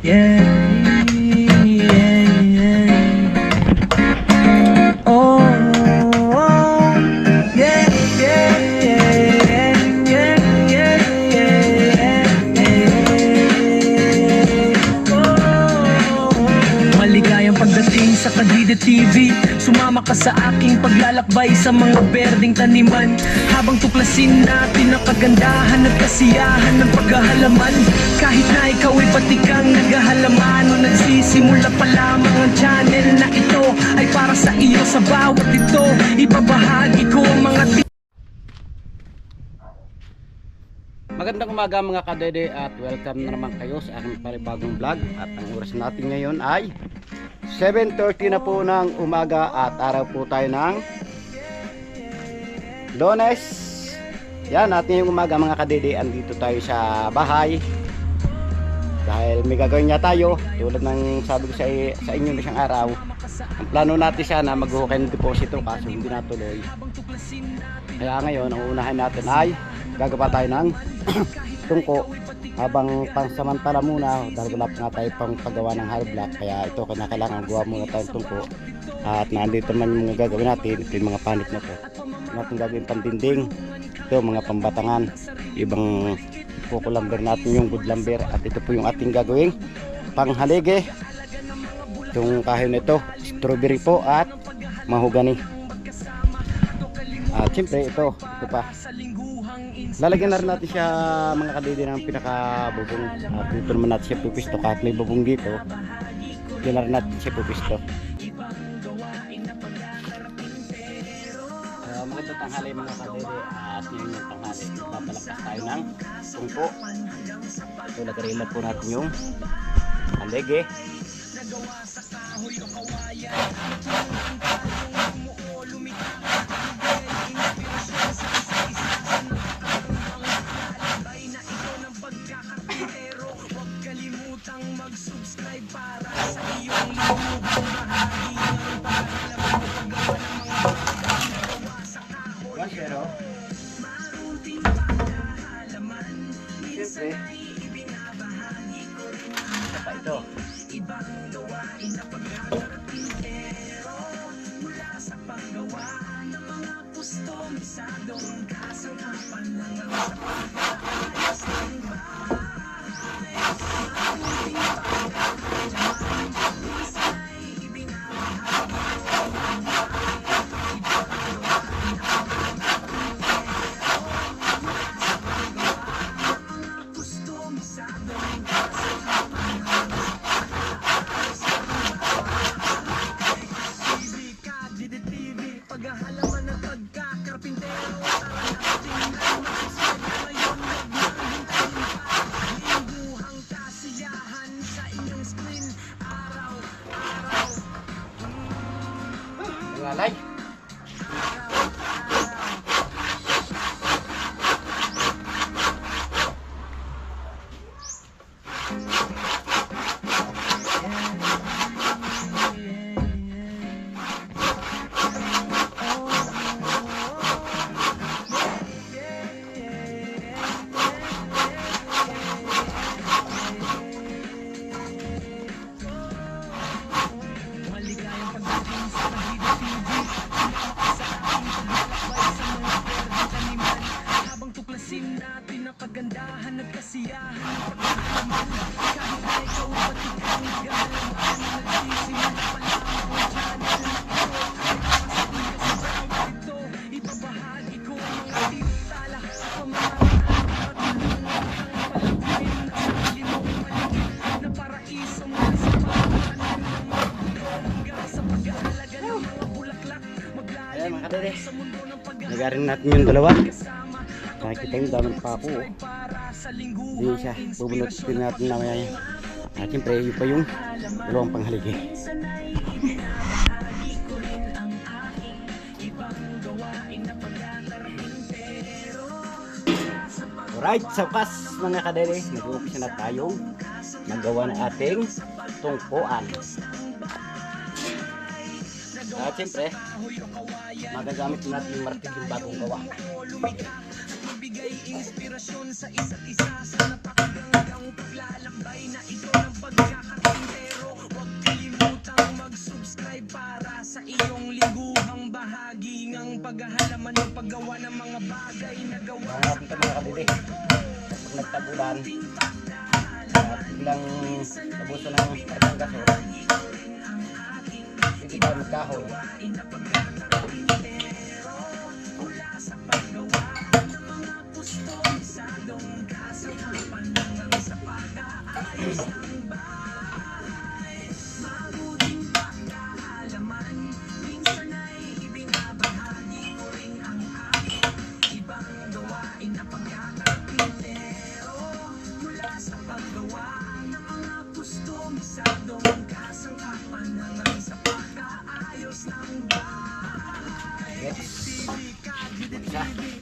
Yeah, yeah, yeah. Oh, oh, yeah, yeah, yeah, yeah, yeah, yeah. Oh, maligayang pagdating sa Kadida TV. Sumama ka sa aking paglalakbay sa mga berdeng taniman, habang tuklasin natin ang kagandahan at kasiyahan ng paghahalaman. Kahit na ikaw ay batikang naghahalaman o nagsisimula pa lamang, ang channel na ito ay para sa iyo. Sa bawat ito, ibabahagi ko ang mga Magandang umaga mga kadede at welcome na naman kayo sa aking panibagong vlog. At ang oras natin ngayon ay 7:30 na po ng umaga at araw po tayo ng Lunes. Yan, at ngayong umaga mga kadede, andito tayo sa bahay dahil may gagawin niya tayo. Tulad ng sabi ko sa inyo na siyang araw, ang plano natin sana maghuhukay ng deposito kaso hindi natuloy. Kaya ngayon ang unahin natin ay gagawa tayo ng tungko habang pansamantala muna dahil wala pa nga tayo pang paggawa ng hard block. Kaya ito kailangan gawa muna tayong tungko at nandito naman yung mga gagawin natin. Ito yung mga panit na to natin gagawin pandinding, ito mga pambatangan, ibang kukulamber natin yung good lumber. At ito po yung ating gagawing panghaligi, itong kahoy na ito strawberry po at mahogany. At siyempre ito pa lalagyan na rin natin siya mga kadede ng pinakabubong. At dito naman natin siya pupisto, kahit may bubong dito dito na rin natin siya pupisto. Magandang tanghali mga kadede, at yun yung tanghali papalakas tayo ng tungko. Ito lagarin lang po natin yung haligi. mag-subscribe para sa iyong lubong bahagi ng pagkakalaman ng paggawa ng mga gawa sa kahoy. Maruting pagkakalaman, minsan ay ibinabahagi ko rin ang ibang gawain na pagkakaratingero. Mula sa paggawa ng mga kustomisadong kasangkapan ng mga sa pagkakayos ng bahay. Paghahalaman ng pagkakarpintero, tara natin na mag-subscribe ngayon, magmahintayin pa lingguhang kasiyahan sa inyong screen araw-araw. Lalay. Natin ang kagandahan at kasiyahan ng pagkakalaman. Kahit na ikaw batikang naghahalaman, nagsisimula pa lamang ang channel na ito ay para sa iyo. Sa bawat ito, ibabahagi ko ang mga titala at pamamaraan para tulungan kang palaguin na sarili mong paligid na paraiso mula sa pagkakalan ng mga budo hanggang sa pag-aalaga ng mga bulaklak. Maglalim sa mundo ng pagkakalaman. Nagarin natin yung dalawa. Nakikita yung damang papo. Hindi siya, bubunutin natin namaya yan. At siyempre yun pa yung dalawang panghaligi. Alright, sa wakas mga kadere, nag-umpisa na tayong magawa ng ating tungkuan. At siyempre magagamit natin yung martilyo bagong gawa. inspirasyon sa isa't isa sa napakagandang paglalakbay na ito ng pagkakatintero. Huwag kalimutang mag-subscribe para sa iyong lingguhang bahagi ng paghahalaman ng paggawa ng mga bagay na gawa Mga dito mga kadidi. Pag nagtagulan, at biglang nabuso ng kartang gaso, hindi tayo magkahoy.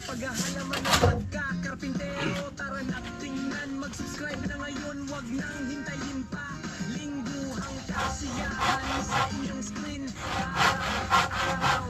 Paghahalaman ng pagkakarpintero, tara na tingnan, mag-subscribe na ngayon, wag nang hintayin pa. Lingguhang kasiyahan sa inyong screen, araw-araw.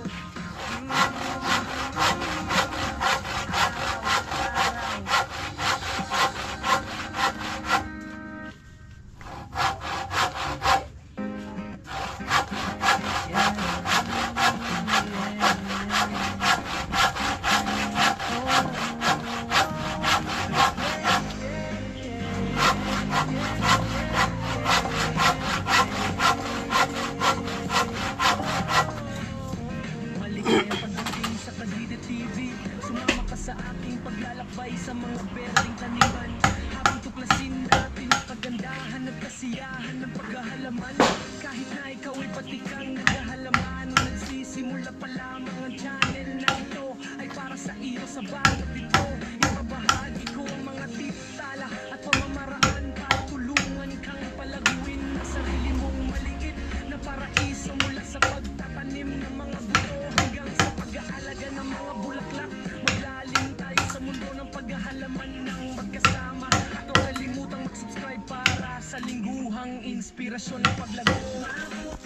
Maligayang pagdating sa Kadide TV. Sumama ka sa aking paglalakbay sa mga berdeng taniman, habang tuklasin natin ang kagandahan at kasiyahan ng paghahalaman. Kahit na ikaw ay patikang naghahalaman, nagsisimula pa lamang ang channel na ito ay para sa iyo. Sa bawat ito, ibabahagi ko ang mga titala at pamamaraan para tulungan kang palaguin ang sarili mong maliit na paraiso, mula sa pagtatanim ng mga buto hanggang sa pag-aalaga ng mga bulaklak. Maglalim tayo sa mundo ng paghahalaman ng magkasama, at huwag kalimutang mag-subscribe para sa lingguhang inspirasyon ng paglago.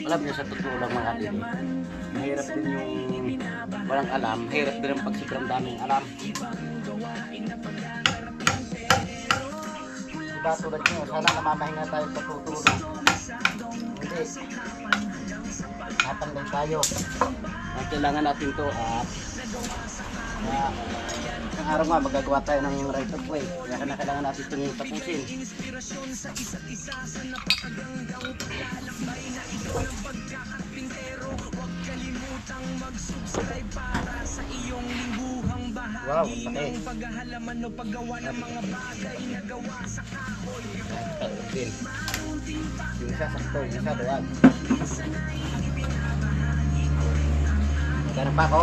Alam niyo, sa totoo lang mga kadidi, mahirap din yung walang alam, mahirap din ang pagsobrang daming alam. Diba tulad nyo, sana namamahinga tayo sa tutulong. Hindi, natanggal tayo. Ang kailangan natin to at isang araw nga magagawa tayo ng right of way. Kaya kailangan natin ito yung tapusin. Inspirasyon sa isa't isa sa napakagandang paglalakbay na ito ng pagkakapintero. Huwag kalimutang mag-subscribe para sa iyong lingguhang Wow, bahagi laki. ng paghahalaman o paggawa ng mga bagay na gawa sa kahoy. Tapusin. Yung isa sakto, yung isa duwag. Magkano pa ako?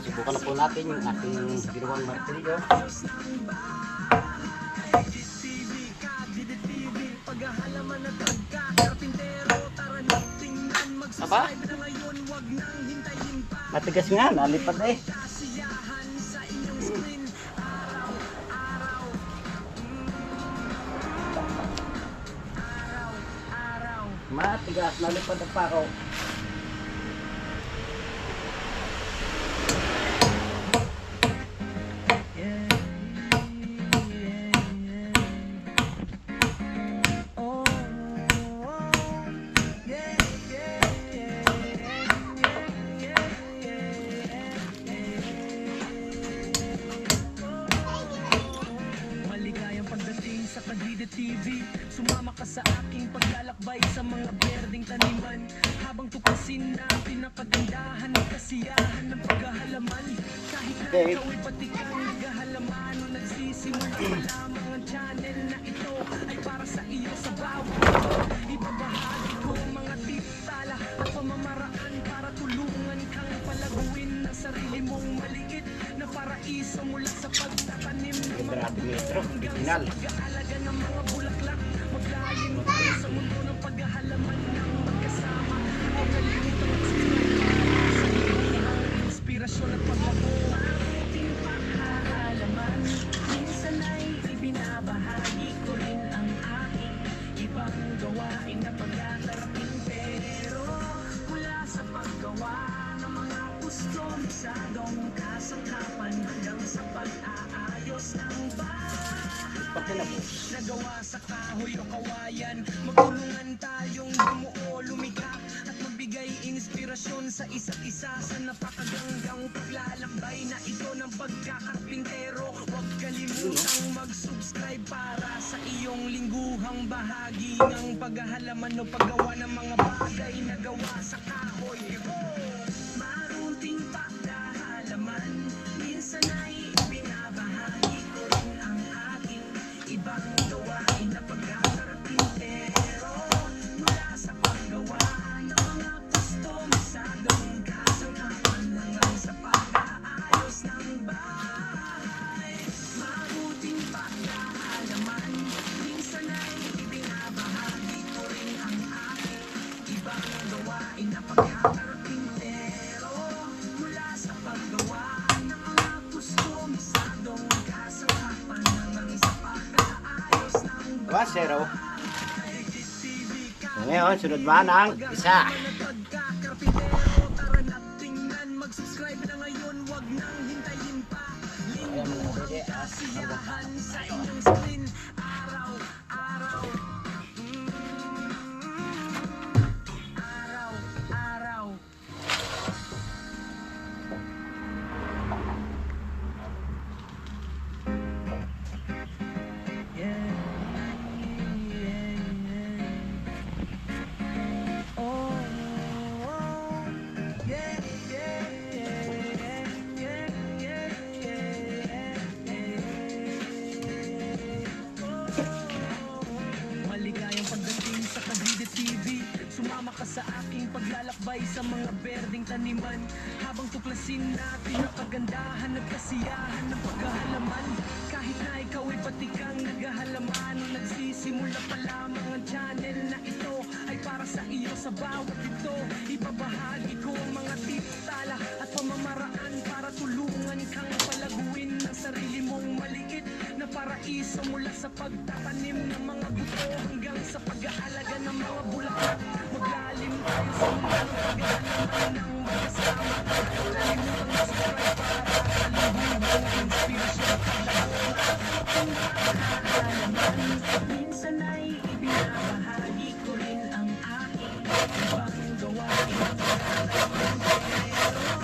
Subukan na po natin yung ating ginawang martilyo. Paghahalaman at pagkakarpintero, tara na tingnan, mag-subscribe na ngayon, wag nang hintayin pa. Matigas nga, nalipad eh. Kasiyahan sa inyong screen, araw-araw. Araw-araw. Matigas, nalipad na pa ako. Maligayang pagdating sa Kadide TV. Sumama ka sa aking paglalakbay sa mga berdeng taniman, habang tuklasin natin ang kagandahan at kasiyahan ng paghahalaman. Kahit na Okay. ikaw ay patikang naghahalaman o nagsisimula pa lamang ang channel na ito ay para sa iyo. Sa bawat ito, ibabahagi ko ang mga titala at pamamaraan para tulungan kang palaguin ang sarili mong maliit na paraiso, mula sa pagtatanim ng mga Grabe metro, original. pag-aalaga ng mga bulaklak. gawain na pagkakarpintero. Mula sa paggawa ng mga kustomisadong kasangkapan hanggang sa pag-aayos ng bahay nagawa sa kahoy o kawayan. Magtulungan tayong bumuo, lumikha at magbigay inspirasyon sa isa't isa sa napakagandang paglalakbay na ito ng pagkakarpintero. Huwag kalimutang mag-subscribe para sa iyong lingguhang bahagi ng paghahalaman o paggawa ng mga bagay na gawa sa kahoy. Marunting paghahalaman, minsan ay binabahagi ko rin ang aking ibang gawain na pagkakarpintero. Mula sa paggawa ng mga kustomisadong kasangkapan hanggang sa pag-aayos ng bahay. Mabuting pagkakalaman, minsan ay ibinabahagi ko rin ang aking ibang gawain na pagkakarpintero. Mula sa paggawa ng mga kustomisadong kasangkapan hanggang sa pag-aayos ng 1-0. Ngayon, sunod ba ng isa? Tara na tingnan, mag-subscribe na ngayon, wag nang hintayin pa. Lingguhang kasiyahan sa inyong screen, araw-araw. Araw-araw. Maligayang pagdating sa Cavite TV. Sumama ka sa aking paglalakbay sa mga berdeng taniman, habang tuklasin natin ang kagandahan at kasiyahan ng paghahalaman. Kahit na ikaw ay patikang naghahalaman, nagsisimula pa lamang ang channel na ito ay para sa iyo. Sa bawat ito, ibabahagi ko ang mga tips, tala at pamamaraan para tulungan kang palaguin ng sarili mong maliit na paraiso. Mula sa pagtatanim ng mga buto hanggang sa pag-aalaga ng mga bulaklak, maglalim tayo sa mga pag-aalaman ng magkasama. Kalimutang subscribe para sa lingguhang inspirasyon. Kung pagkakalaman, minsan ay ibinabahagi ko rin ang aking ibang gawain na pagkakarpintero.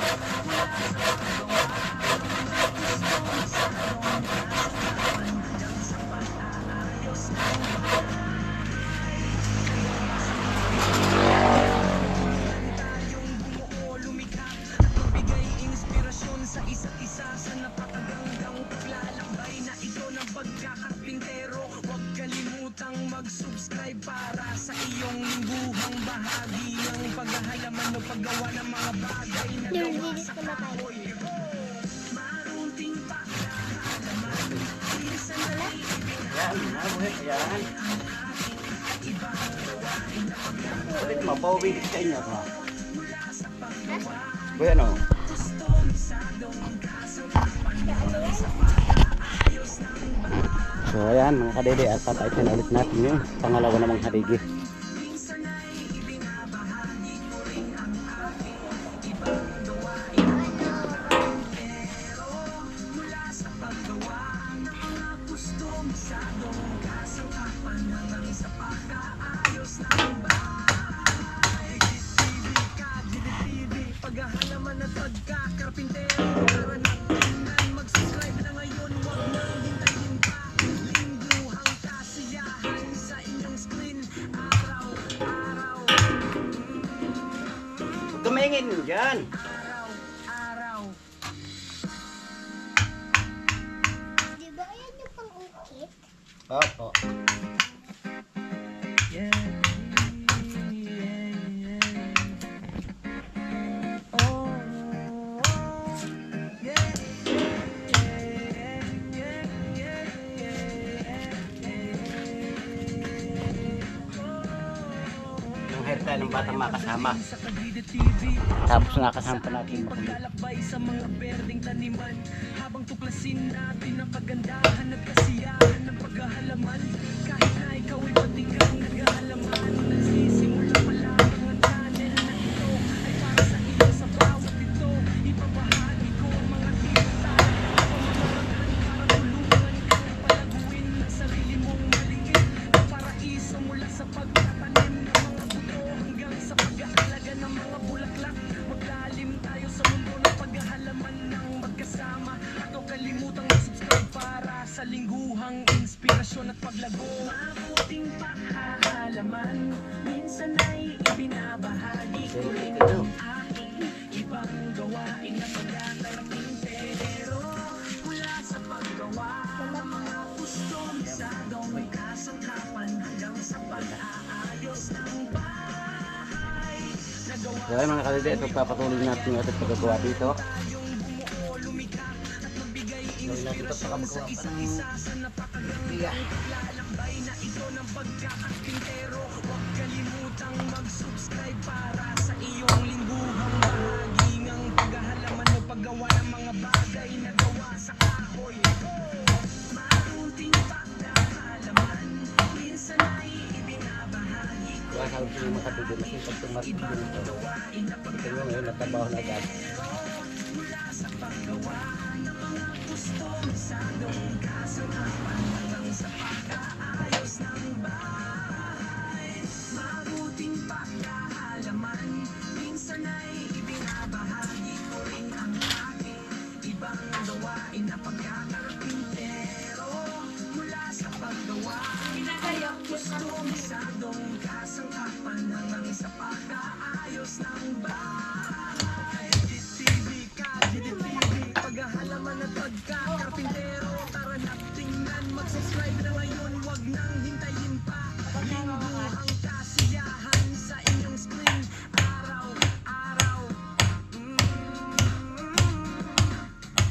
Mula sa paggawa ng mga kustomisadong kasangkapan hanggang sa pag-aayos ng tayong bumuo, lumikha at magbigay inspirasyon sa isa't isa sa napakagandang paglalakbay na ito ng pagkakarpintero. Huwag kalimutang mag-subscribe para sa iyong lingguhang bahagi ng paghahalaman o paggawa ng mga bagay na gawa sa kahoy. Marunting pagkakalaman, minsan ay Yan, mabuhay. Yan. ibang gawain na Ulit mo, pauwi sa inyo. Ha? mula sa paggawa. Boy, ano? Kustomisadong kasangkapan hanggang sa pag-aayos ng So, ayan, mga kadede. At papaitin ulit natin yung pangalawa namang haligi. minsan ay ibinabahagi ko rin ang aking ibang gawain na pagkakarpintero. Mula sa paggawa ng mga kustomisadong kasangkapan hanggang sa pag-aayos ng bahay. TV, paghahalaman at pagkakarpintero. Tara na tingnan, mag-subscribe na ngayon, wag nang hintayin pa. Lingguhang kasiyahan sa inyong screen, araw-araw. Tumingin dyan. Araw-araw. Di ba yan yung pang-ukit? Opo. Yeah. Oh, yeah. Yung hairstyle ng batang makasama. Sa Cavite TV. Tapos nakasama pa natin Aking makulit. paglalakbay sa mga berdeng taniman, habang tuklasin natin ang kagandahan at kasiyahan ng paghahalaman. Kahit na ikaw ay patikang naghahalaman, Mula sa pagtatanim ng mga buto hanggang sa pag-aalaga ng mga bulaklak. Maglalim tayo sa mundo ng paghahalaman ng magkasama. At huwag kalimutang mag-subscribe para sa lingguhang inspirasyon at paglago. Mabuting paghahalaman, minsan ay ibinabahagi ko rin ang aking ibang gawain na pagkakarpintero. Mula sa paggawa ng mga kustomisadong may kasangkapan hanggang sa pag-aayos ng bahay. Nagawa So ayun mga kadede, ito papatuloy natin yung ating pagkagawa dito. tayong bumuo, lumikha at magbigay inspirasyon sa isa't isa sa napakagandang lalakbay na ito ng pagkakapintero. Huwag kalimutang mag-subscribe para sa iyong lingguhang bahagi ng paghahalaman o paggawa ng mga bagay na gawa sa kahoy. Mabuting paghahalaman, minsan ay ibinabahagi ko Kaya sabi ko yung mga kadede, masipag itong marigyan ito. Ito yung ngayon, natabaho na agad. mula sa paggawa ng mga kustomisadong kasangkapan hanggang sa pag-aayos ng bahay. Mabuting paghahalaman, minsan ay ibinabahagi ko rin ang aking ibang gawain na pagkakarpintero. Mula sa paggawa ng kustomisadong kasangkapan hanggang sa pag-aayos ng bahay. GTV ka, GTV, paghahalaman at pagkakarpintero. Tara na tingnan, mag-subscribe na ngayon, wag nang hintayin pa. Lingguhang kasiyahan sa inyong screen, araw-araw.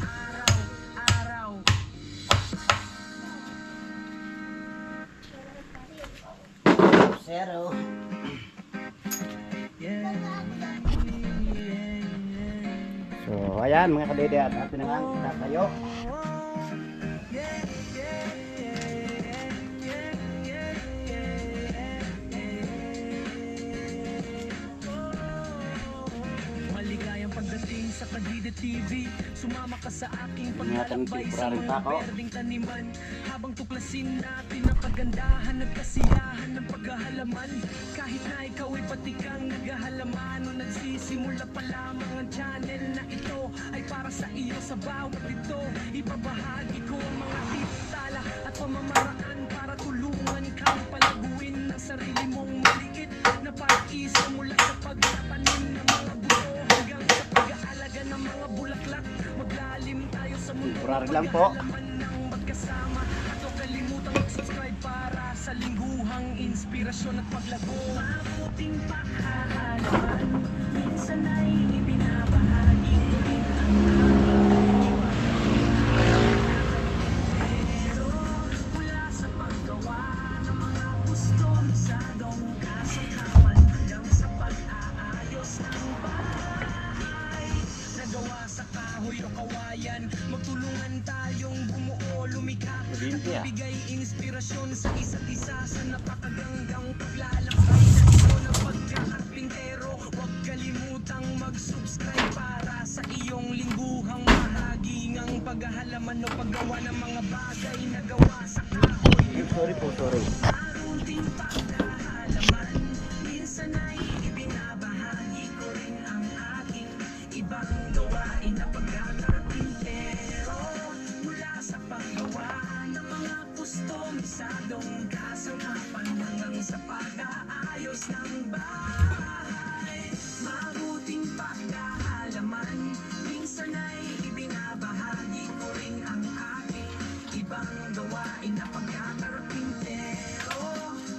Araw-araw. Zero. Yeah. So ayan mga kadede, at atin na nga tatayo. Maligayang pagdating sa Kadide TV. Sumama ka sa aking Ingatan paglalakbay yung sa temporary mga tako. berdeng taniman. Habang tuklasin natin ang kagandahan at kasiyahan ng paghahalaman. Kahit na ikaw ay patikang naghahalaman o nagsisimula pa lamang ang channel na ito ay para sa iyo. Sa bawat ito, ibabahagi ko ang mga titala at pamamaraan para tulungan kang palaguin ng sarili mong maliit na pag-isa. Mula sa pagtatanim ng mga buto hanggang sa pag-aalaga ng mga bulaklak. Maglalim tayo sa mundo Temporary ng lang po. paghahalaman ng magkasama. At huwag kalimutang mag-subscribe para sa lingguhang inspirasyon at paglago. Mabuting paghahalaman, minsan ay ibinabahagi ko rin ang pero mula sa paggawa ng mga kustomisadong kasangkapan hanggang sa pag-aayos ng bahay. Nagawa sa kahoy o kawayan, magtulungan tayong bumuo, lumikha at Olimpia. magbigay inspirasyon sa isa't isa sa napakagandang paglalakbay na ito ng pagkakapintero. Huwag kalimutang mag-subscribe para sa iyong lingguhang bahagi ng paghahalaman o paggawa ng mga bagay na gawa sa kahoy. Sorry po, sorry. Mabuting paghahalaman, minsan ay ibinabahagi ko rin ang aking ibang gawain na pagkakarpintero. Mula sa paggawa ng mga kustomisadong kasangkapan hanggang sa pag-aayos ng bahay. Mabuting paghahalaman, minsan ay ibinabahagi ko rin ang aking ibang gawain na pagkakarpintero.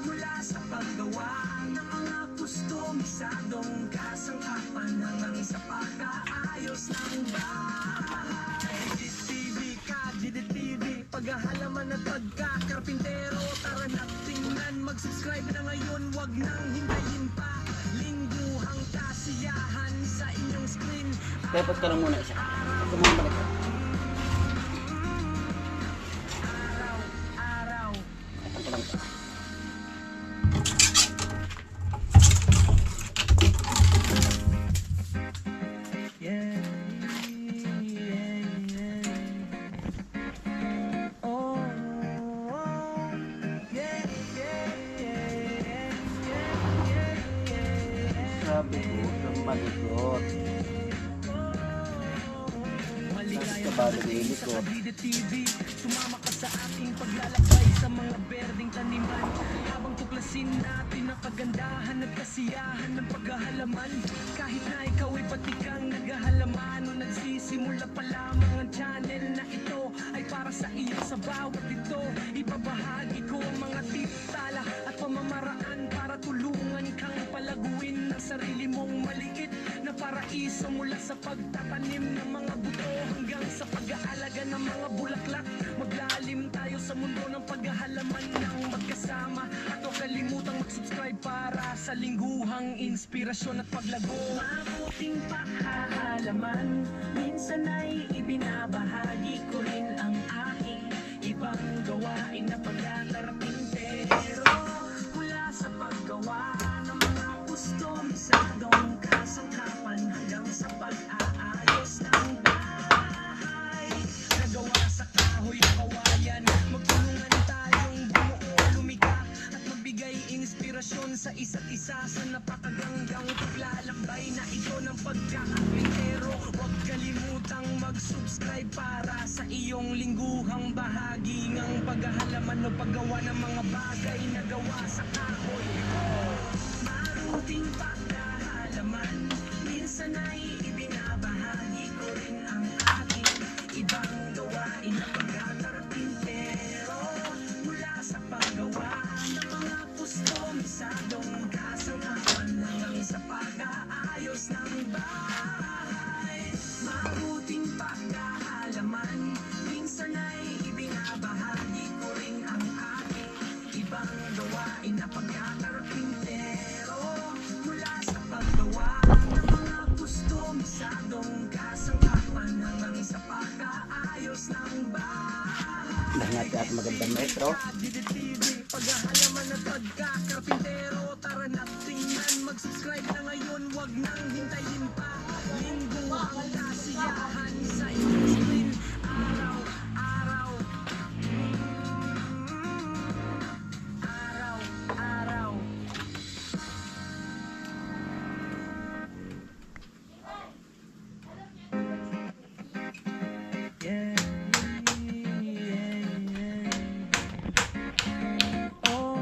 Mula sa paggawa ng mga kustomisadong kasangkapan hanggang sa pag-aayos ng bahay. GTV ka, GTV, paghahalaman at pagkakarpintero. Tara na tingnan, mag-subscribe na ngayon, wag nang hintayin pa. Lingguhang kasiyahan sa inyong screen. Tepot ka lang muna isa. Ito muna balik. Araw-araw. Ito ka lang isa. Yeah. Oh, yeah, yeah, yeah. bigot ng malikot. Maligayang Sa balo pagdating ng sa likod. Kadide TV. Sumama ka sa aking paglalakbay sa mga berdeng taniman, habang tuklasin natin ang kagandahan at kasiyahan ng paghahalaman. Kahit na ikaw ay patikang naghahalaman o nagsisimula pa lamang, ang channel na ito ay para sa iyo. Sa bawat ito ibabahagi ko ang mga tips, tala at pamamaraan para tulungan kang palaguin ang sarili mong maliit na paraiso, mula sa pagtatanim ng mga buto hanggang sa pag-aalaga ng mga bulaklak. Maglalim tayo sa mundo ng paghahalaman ng magkasama, at huwag kalimutang mag-subscribe para sa lingguhang inspirasyon at paglago. Mabuting paghahalaman, minsan ay ibinabahagi ko rin ang aking ibang gawain na pagkakarpintero, mula sa paggawa ng mga kustomisadong kasangkapan hanggang sa pag-aayos ng bahay. Nagawa sa kahoy o kawayan, magtulungan tayong bumuo, lumikha at magbigay inspirasyon sa isa't isa sa napakagandang paglalakbay na ito ng pagkakakwentero. Huwag kalimutang mag-subscribe para sa iyong lingguhang bahagi ng paghahalaman o paggawa ng mga bagay na gawa sa kahoy. Maruting paghahalaman, minsan ay ibinabahagi ko rin ang aking ibang gawain na pagkakarpintero, mula sa paggawa ng mga kustomisadong kasangkapan hanggang sa pag-aayos ng bahay. Mabuting paghahalaman, minsan ay ibinabahagi ko rin ang aking ibang gawain na pagkakarpintero, mula sa paggawa ng mga kustomisadong kasangkapan hanggang sa pag-aayos ng bahay. Dahil natin at magandang metro. Kadide TV, paghahalaman at pagkakarpintero. Tara na tingnan, mag-subscribe na ngayon, wag nang hintayin pa. Linggo ang kasiyahan sa iyong screen, araw-araw. Araw-araw. Yeah, yeah, yeah. Oh,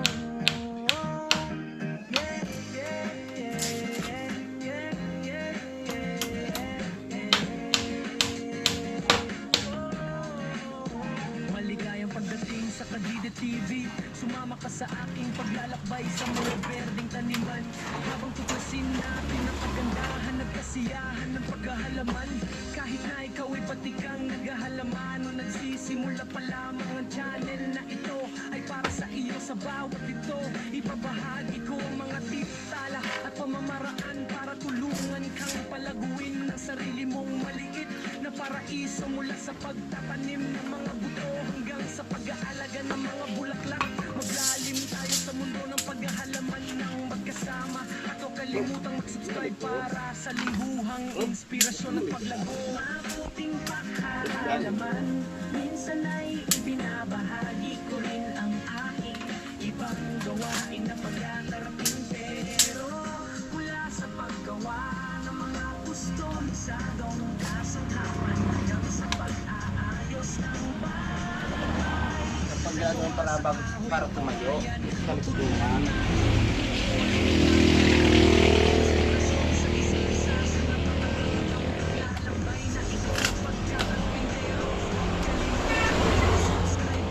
yeah, yeah, yeah, maligayang pagdating sa Kadide TV. Sumama ka sa aking paglalakbay sa mga berdeng taniman, habang tuklasin natin ang kagandahan at kasiyahan ng paghahalaman. Kahit na ikaw ay patikang naghahalaman o nagsisimula pa lamang, ang channel na ito ay para sa iyo. Sa bawat ito ibabahagi ko ang mga tips, tala at pamamaraan para tulungan kang palaguin ang sarili mong maliit na paraiso, mula sa pagtatanim ng mga buto hanggang sa pag-aalaga ng mga bulaklak. Maglalim tayo sa mundo ng paghahalaman ng magkasama, at huwag kalimutang mag-subscribe para sa lingguhang inspirasyon at paglago. Mabuting paghahalaman, minsan ay ibinabahagi ko rin ang aking ibang gawain na pagkakarpintero, mula sa paggawa ng mga kustomisadong kasangkapan hanggang sa pag-aayos ng bahay. Kapag ginagawa para bago para tumayo, sa likod-lungan.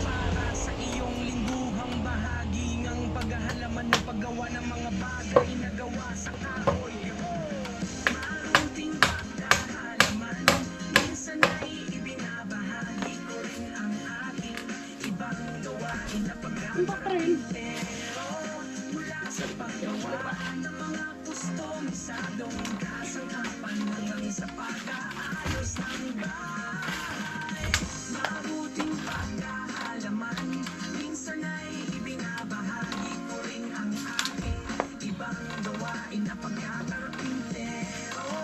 Para sa iyong lingguhang bahagi ng paghahalaman ng paggawa ng mga bagay na gawa sa kahoy. Maruting paghahalaman, minsan ay ibinabahagi ko rin ang aking ibang gawain na pagkakarpintero, mula sa paggawa ng mga kustomisadong kasangkapan hanggang sa pag-aayos ng bahay. Mabuting paghahalaman, minsan ay ibinabahagi ko rin ang aking ibang gawain na pagkakarpintero,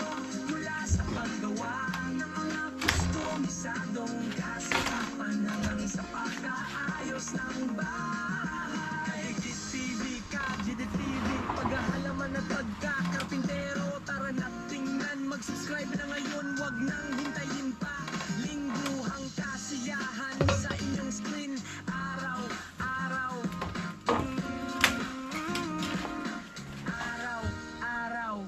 mula sa paggawa ng mga kustomisadong kasangkapan hanggang sa pag-aayos ng bahay. Kadide TV, Kadide TV, paghahalaman at pagkakarpintero. wag nang hintayin pa. Lingguhang kasiyahan sa inyong screen. Araw-araw, araw-araw.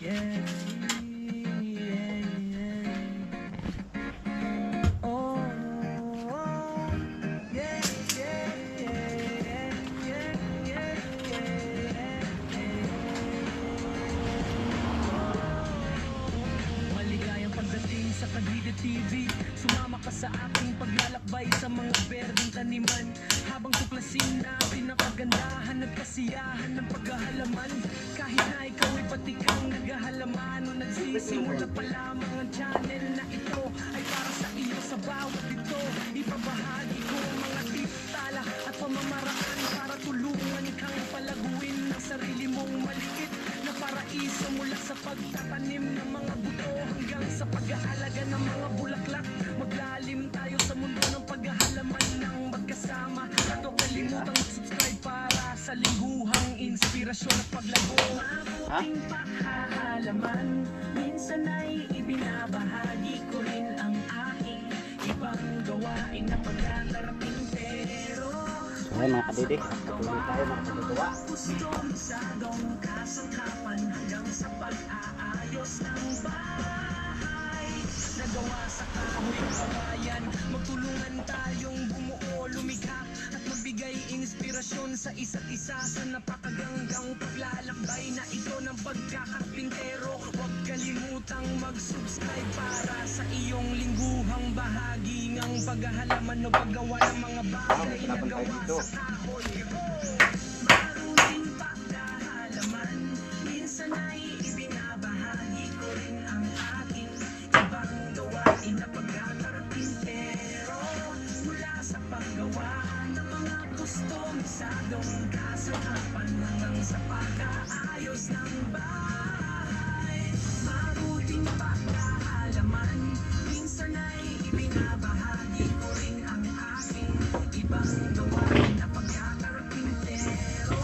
Yeah, yeah, yeah. Oh, yeah, yeah, yeah, yeah, yeah, maligayang pagdating sa Kadide TV. Sumama ka sa aking paglalakbay sa mga berdeng taniman. Habang tuklasin natin ang kagandahan at kasiyahan ng paghahalaman. Kahit na ikaw ay pati kang naghahalaman o nagsisimula pa lamang ang channel na ito ay para sa iyo. Sa bawat ito ibabahagi ko ang mga tips, tala at pamamaraan para tulungan kang palaguin ang sarili mong maliit na paraiso. Mula sa pagtatanim ng mga buto hanggang sa pag-aalaga ng mga bulaklak. Maglalim tayo sa mundo ng paghahalaman ng magkasama. At huwag kalimutang mag-subscribe para sa lingguhang inspirasyon at paglago. Mabuting paghahalaman, minsan ay ibinabahagi ko rin ang aking ibang gawain na pagkakarpintero. So ayun mga kadede, patuloy tayo mga kagagawa. Gusto masadong kasangkapan hanggang sa pag-aayos ng bahay. Nagawa sa kahoy ng kabayan, magtulungan tayong bumuo, lumikha at magbigay inspirasyon sa isa't isa sa napakagandang paglalakbay na ito ng pagkakarpintero. Huwag kalimutang mag-subscribe para sa iyong lingguhang bahagi ng paghahalaman o paggawa ng mga bagay na gawa sa kahoy. Maruting paghahalaman, minsan ay ibinabahagi ko rin ang aking ibang gawain na pagkakarpintero. Mula sa paggawa ng mga kustomisadong kasangkapan hanggang sa pag-aayos ng bahay. Mabuting pagkahalaman, minsan ay ibinabahagi ko rin ang aking ibang gawain na pagkakarpintero.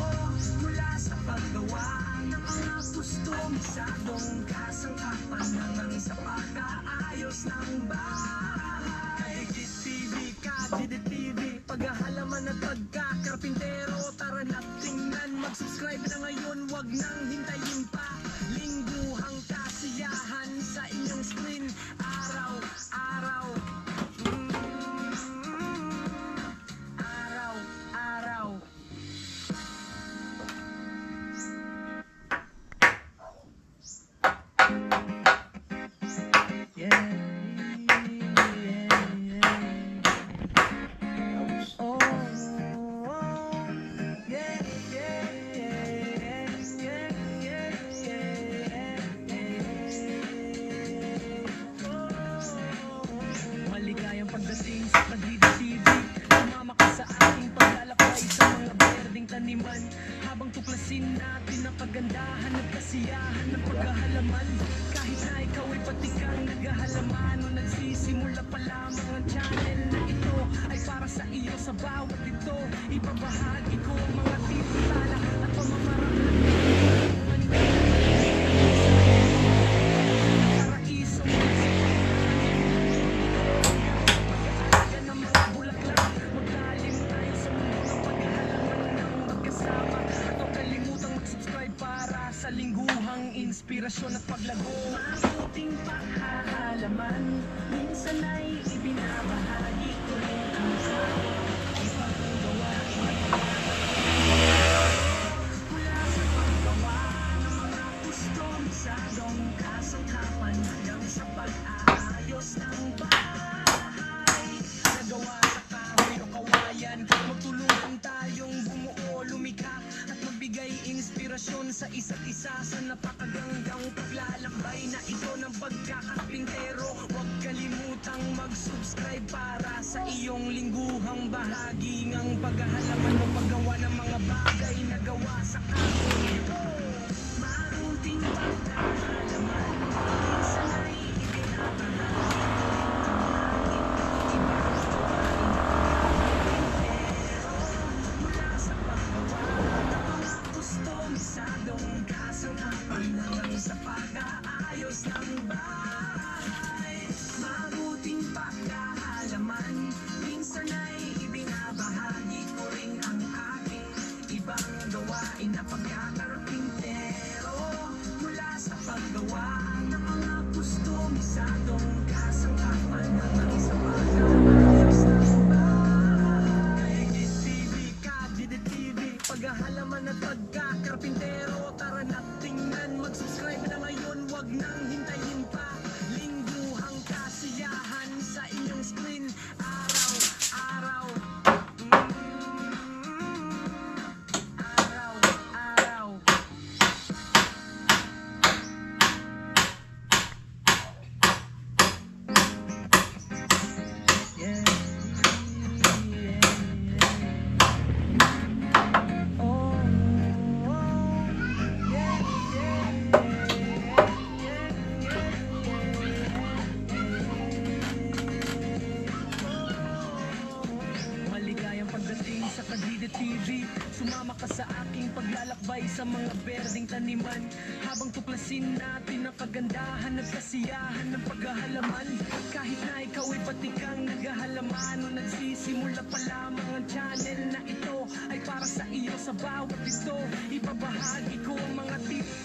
Mula sa paggawa ng mga kustomisadong kasangkapan hanggang sa pag-aayos ng bahay. Kadide TV, paghahalaman at pagkakarpintero. Tara na tingnan, mag-subscribe na ngayon, wag nang hintayin pa. Lingguhang kasiyahan sa inyong screen. Araw-araw, araw-araw. Yeah, yeah, yeah. Oh, yeah, yeah, yeah, yeah, yeah, yeah. Maligayang pagdating sa Kadide TV. Sumama ka sa aking paglalakbay sa mga berdeng taniman. Habang tuklasin natin ang kagandahan at kasiyahan ng paghahalaman. Kahit na ikaw ay pati kang naghahalaman o nagsisimula pa lamang ang channel na ito ay para sa iyo. Sa bawat ito ibabahagi ko ang mga tips, tala at pamamaraan paraiso ng mga bulaklak. Maglalim tayo sa mundo ng paghahalaman ng magkasama. At huwag kalimutang mag-subscribe para sa lingguhang inspirasyon at paglago. Mabuting paghahalaman, minsan ay ibinabahagi ko rin ang aking ibang gawain. Mula sa paggawa ng mga kustomisadong kasangkapan hanggang sa pag-aayos ng bahay. Nagawa sa kahoy o kawayan, magtulungan tayong bumuo, lumikha at magbigay inspirasyon sa isa't isa sa napakagandang paglalakbay na ito ng pagkakarpintero. Huwag kalimutang mag-subscribe para sa iyong lingguhang bahagi ng paghahalaman o paggawa ng mga bagay na gawa sa kahoy. Maruting pagkahalaman, minsan ay ibinabahagi ko rin ang aking ibang gawain na pagkakarpintero. Mula sa paggawa TV. Sumama ka sa aking paglalakbay sa mga berdeng taniman, habang tuklasin natin ang kagandahan at kasiyahan ng paghahalaman. Kahit na ikaw ay patikang naghahalaman o nagsisimula pa lamang, ang channel na ito ay para sa iyo. Sa bawat ito, ibabahagi ko ang mga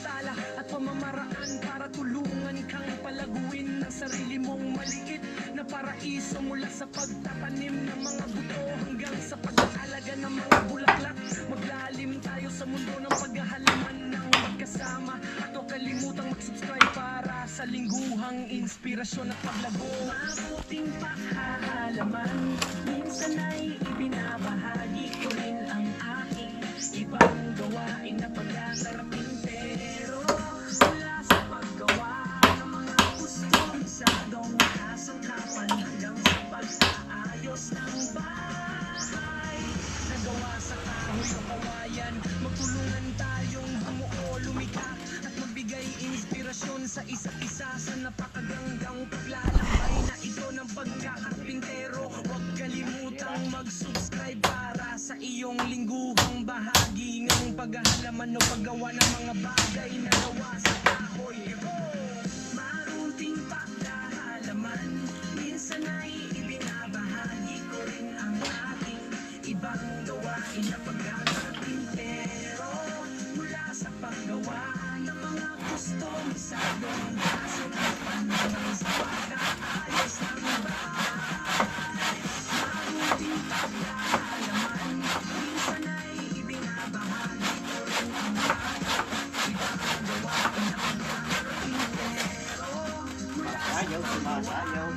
tala at pamamaraan para tulungan kang palaguin ng sarili mong maliit na paraiso, mula sa pagtatanim ng mga buto hanggang sa pag-aalaga ng mga bulaklak. Maglalim tayo sa mundo ng paghahalaman ng magkasama, at huwag kalimutang mag-subscribe para sa lingguhang inspirasyon at paglago. Mabuting paghahalaman, minsan ay ibinabahagi ko rin ang aking ibang gawain na pagkakarpintero. Mula sa paggawa ng mga kustomisadong kasangkapan hanggang sa pag-aayos ng bahay, nagawa sa kahoy o kawayan. Magtulungan tayong bumuo, lumikha at magbigay inspirasyon sa isa't isa sa napakagandang paglalakbay na ito ng pagkakarpintero. Huwag kalimutang mag-subscribe para sa iyong lingguhang bahagi ng paghahalaman o paggawa ng mga bagay na gawa sa kahoy. Marunting paghahalaman, minsan ay ibinabahagi ko rin ang aking ibang gawain na pagkakarpintero. Mula sa paggawa ng mga kustomisadong kasangkapan hanggang sa pag-aayos ng bahay, marunting paghahalaman, minsan ay ibinabahagi ko rin ang aking ibang gawain na pagkakarpintero. Mula sa Ayaw, sumasayaw.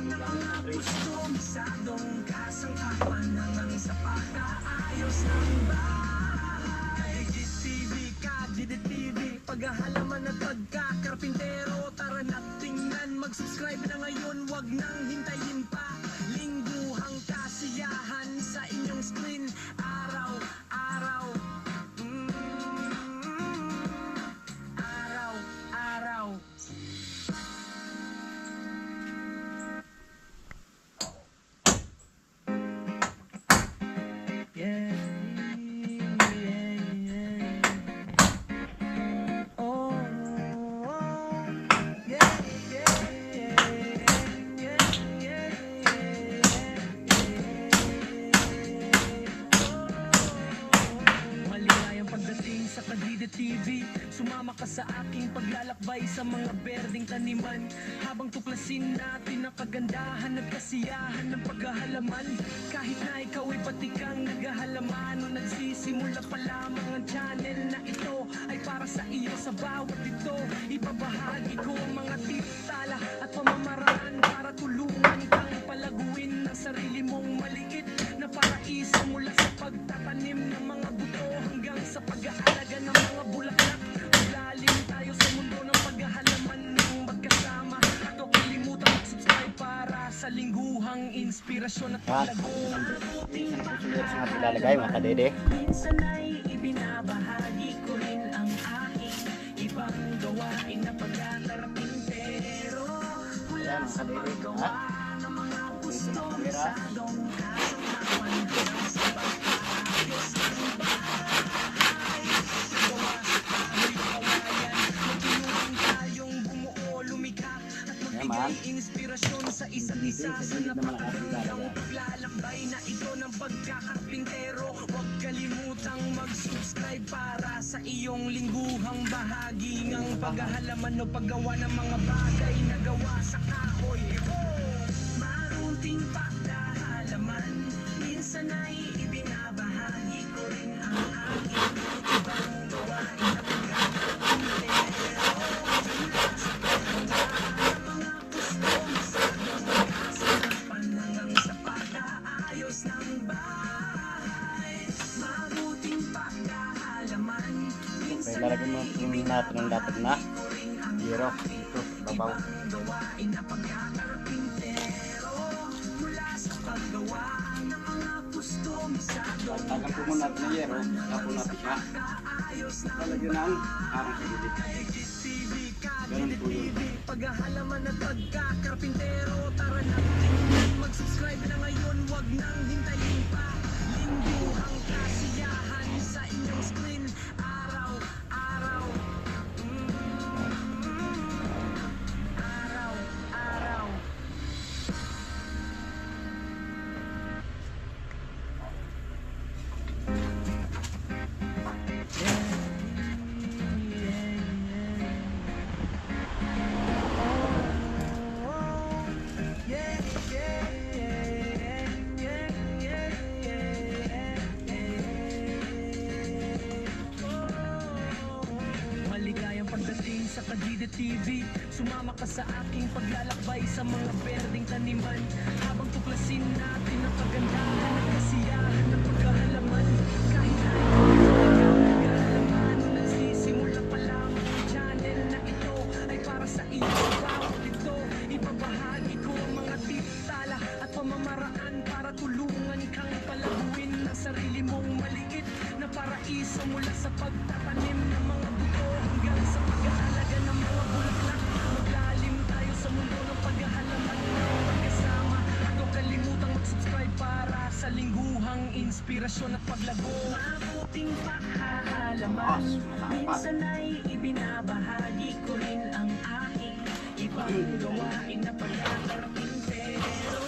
kustomisadong kasangkapan hanggang sa pag-aayos ng bahay. TV, Kadidi TV, paghahalaman at pagkakarpintero. Tara na tingnan, mag-subscribe na ngayon, wag nang hintayin pa. Lingguhang kasiyahan sa inyong screen, araw-araw. Araw-araw. Yeah, yeah, yeah. Oh, yeah, yeah, yeah, yeah, maligayang pagdating sa Kadidi TV. Sumama ka sa aking paglalakbay sa mga berdeng taniman, habang tuklasin natin ang kagandahan at kasiyahan ng paghahalaman. Kahit na ikaw ay patikang naghahalaman o nagsisimula pa lamang, ang channel na ito ay para sa iyo. Sa bawat ito, ibabahagi ko ang mga tala at pamamaraan para tulungan kang palaguin ng sarili mong maliit na paraiso, mula sa pagtatanim ng mga buto hanggang sa pag-aalaga ng mga bulaklak. Maglalim tayo sa mundo ng paghahalaman ng magkasama, at huwag kalimutang mag-subscribe para sa lingguhang inspirasyon at paglago. Mabuting Susunod sa ating lalagay mga kadede. minsan ay ibinabahagi ko rin ang aking ibang gawain na pagkakarpintero. Mula sa paggawa ng mga kustomisadong kasangkapan hanggang sa pag-aayos ng bahay, nagawa sa kahoy o kawayan. Magtulungan tayong bumuo, lumikha at magbigay inspirasyon sa isa't isa sa napakagandang paglalakbay na ito ng pagkakarpintero. Huwag kalimutang mag-subscribe para sa iyong lingguhang bahagi ng paghahalaman o paggawa ng mga bagay na gawa sa kahoy. Marunting paghahalaman, minsan ay ibinabahagi ko rin ang aking ibang gawain na pagkakarpintero. Mula sa paggawa ng mga kustomisadong kasangkapan hanggang sa pag-aayos ng bahay, mabuting paghahalaman, minsan Lalagyan mo natin ng dapat na zero dito, babaw. gawain na pagkakarpintero. Mula sa paggawa ng mga kustomisadong Tagan po muna natin ng yero, tapo natin siya. Lalagyan ng harang sa gilid. Ganun po yun. paghahalaman at pagkakarpintero. Tara na tingnan, mag-subscribe na ngayon, wag nang hintayin pa. Lingguhang kasiyahan TV. Sumama ka sa aking paglalakbay sa mga berdeng taniman, habang tuklasin natin ang kagandahan at kasiyahan ng paghahalaman. Kahit na ikaw ay naghahalaman, nagsisimula pa lang ang channel na ito ay para sa iyo. Sa bawat ito, ibabahagi ko ang mga titala at pamamaraan para tulungan kang palaguin ang sarili mong maliit na paraiso, mula sa pagtatanim ng mga buto hanggang sa pag-aalaga ng mga bulaklak. Maglalim tayo sa mundo ng paghahalaman ng magkasama. Huwag kalimutang mag-subscribe para sa lingguhang inspirasyon at paglago. Mabuting paghahalaman, minsan ay ibinabahagi ko rin ang aking ibang gawain na pagkakarpintero.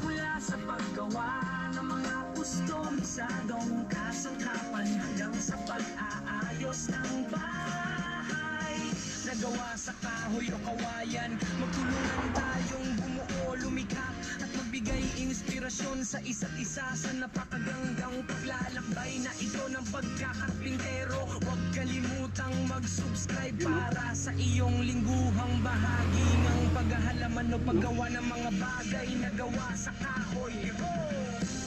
Mula sa paggawa ng mga kustomisadong kasangkapan hanggang sa pag-aayos ng bahay, nagawa sa kahoy o kawayan. Magtulungan tayong bumuo, lumikha at magbigay inspirasyon sa isa't isa sa napakagandang paglalakbay na ito ng pagkakarpintero. Huwag kalimutang mag-subscribe para sa iyong lingguhang bahagi ng paghahalaman o paggawa ng mga bagay na gawa sa kahoy.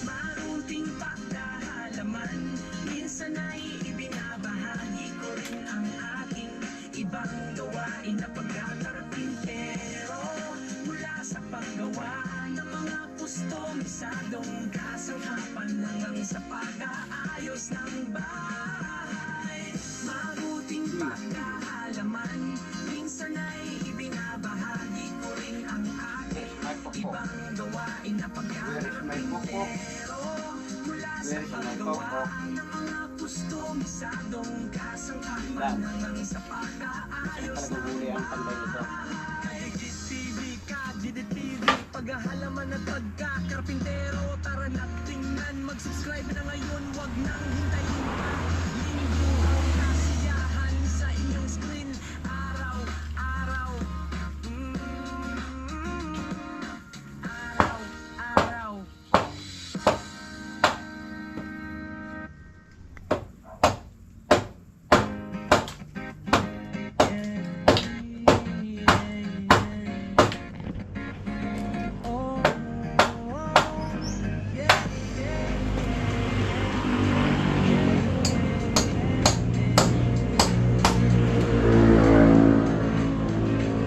Marunting paghahalaman, minsan ay ibinabahagi ko rin ang aking ibang gawain na pagkakarpintero. Mula sa paggawa ng mga kustomisadong kasangkapan hanggang sa pag-aayos ng bahay. Mabuting pagkahalaman, minsan ay ibinabahagi ko rin ang aking ibang gawain na pagkakarpintero. Mula sa paggawa ng mga kustomisadong kasangkapan hanggang sa pag-aayos ng bahay. Kadidit TV, paghahalaman at pagkakarpintero. Tara na tingnan, mag-subscribe na ngayon, wag nang hintayin pa. Lingguhang kasiyahan sa inyong screen, araw-araw. Araw-araw.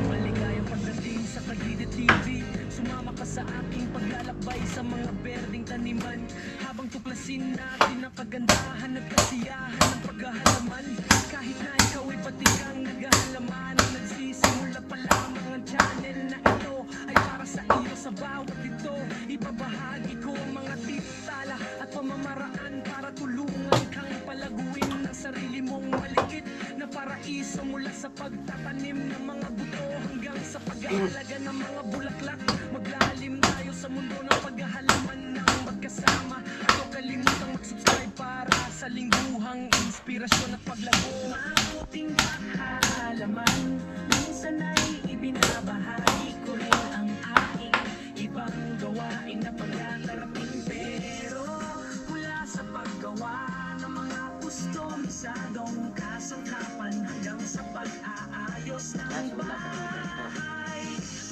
Maligayang pagdating sa Kadidit TV. Sumama ka sa aking paglalakbay sa mga berdeng taniman, habang tuklasin natin ang kagandahan at kasiyahan ng paghahalaman. Kahit na ikaw ay patikang naghahalaman, nagsisimula pa lamang ang channel na ito ay para sa iyo. Sa bawat ito, ibabahagi ko ang mga titala at pamamaraan para tulungan kang palaguin ang sarili mong maliit na paraiso, mula sa pagtatanim ng mga buto hanggang sa pag-aalaga ng mga bulaklak. Maglalim tayo sa mundo ng paghahalaman ng magkasama. Huwag kalimutang mag-subscribe para sa lingguhang inspirasyon at paglago. Mabuting paghahalaman, minsan ay ibinabahagi ko rin ang aking ibang gawain na pagkakarpintero. Mula sa paggawa ng mga kustomisadong kasangkapan hanggang sa pag-aayos ng bahay,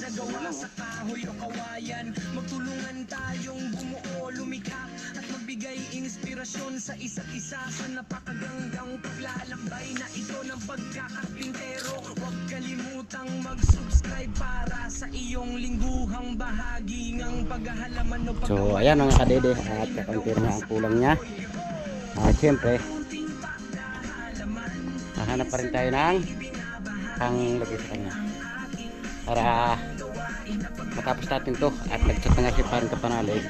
nagawa sa kahoy o kawayan. Magtulungan tayong bumuo, lumikha at magbigay inspirasyon sa isa't isa sa napakagandang paglalakbay na ito ng pagkakarpintero. Huwag kalimutang mag-subscribe para sa iyong lingguhang bahagi ng paghahalaman o paggawa. So ayan mga kadede, at kakuntir na ang kulang niya. At syempre, hahanap pa rin tayo ng panglagay sa kanya para matapos natin to. At nagchat na nga si Parang Kapanalig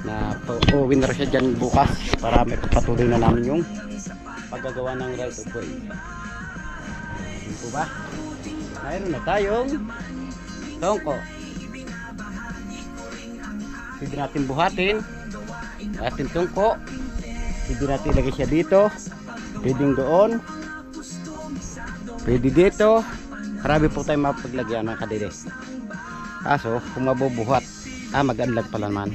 na uuwi na rin siya dyan bukas para may patuloy na namin yung paggagawa ng right of way. Yun po ba? Mayroon na tayong tongko. Pwede natin buhatin ating tungko. Pwede natin ilagay siya dito, pwedeng doon, pwede dito. Marami po tayong mapaglagyan mga kadede. Kaso kung mabubuhat, mag-unlock pala naman.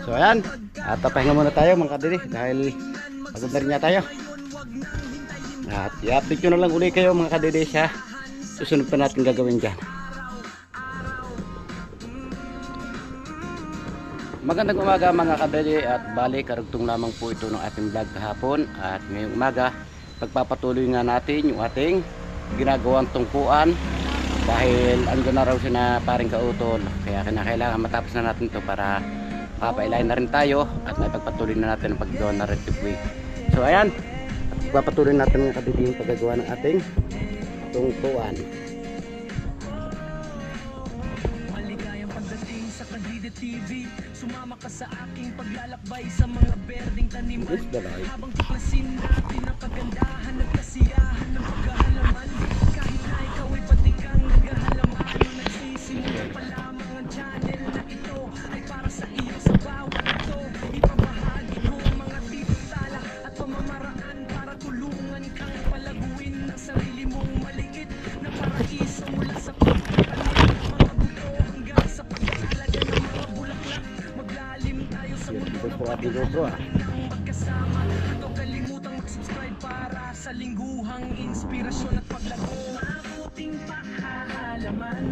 So ayan, at pahinga muna tayo mga kadede dahil pagod na rin niya tayo. At i-update nyo na lang uli kayo mga kadede sa susunod pa natin gagawin dyan. Magandang umaga mga kadede, at bali karugtong lamang po ito ng ating vlog kahapon. At ngayong umaga pagpapatuloy nga natin yung ating ginagawang tungkuan, dahil andun na raw siya na paring kautol, kaya kailangan matapos na natin ito para papailahin na rin tayo at may pagpatuloy na natin ang paggawa ng rectification. So ayan, pagpapatuloy natin mga kadede yung paggagawa ng ating tungkuan. Maligayang pagdating sa Kadide TV. Sumama ka sa aking paglalakbay sa mga berdeng taniman, habang tuklasin natin ang kagandahan at kasiyahan ng paghahalaman. Kahit na ikaw ay patikang naghahalaman, nagsisimula pa lamang ang channel na ito ay para sa iyo. Sa bawat ito ipamahagi ko ang mga titala at pamamaraan para tulungan kang palaguin ang sarili mong maliit na paraiso, mula sa pagtatanim ng mga buto hanggang sa pag-aalaga ng mga bulaklak. Maglalim tayo sa mundo ng pagkakalaman ng magkasama. At huwag kalimutang mag-subscribe para sa lingguhang inspirasyon at paglago. Mabuting paghahalaman,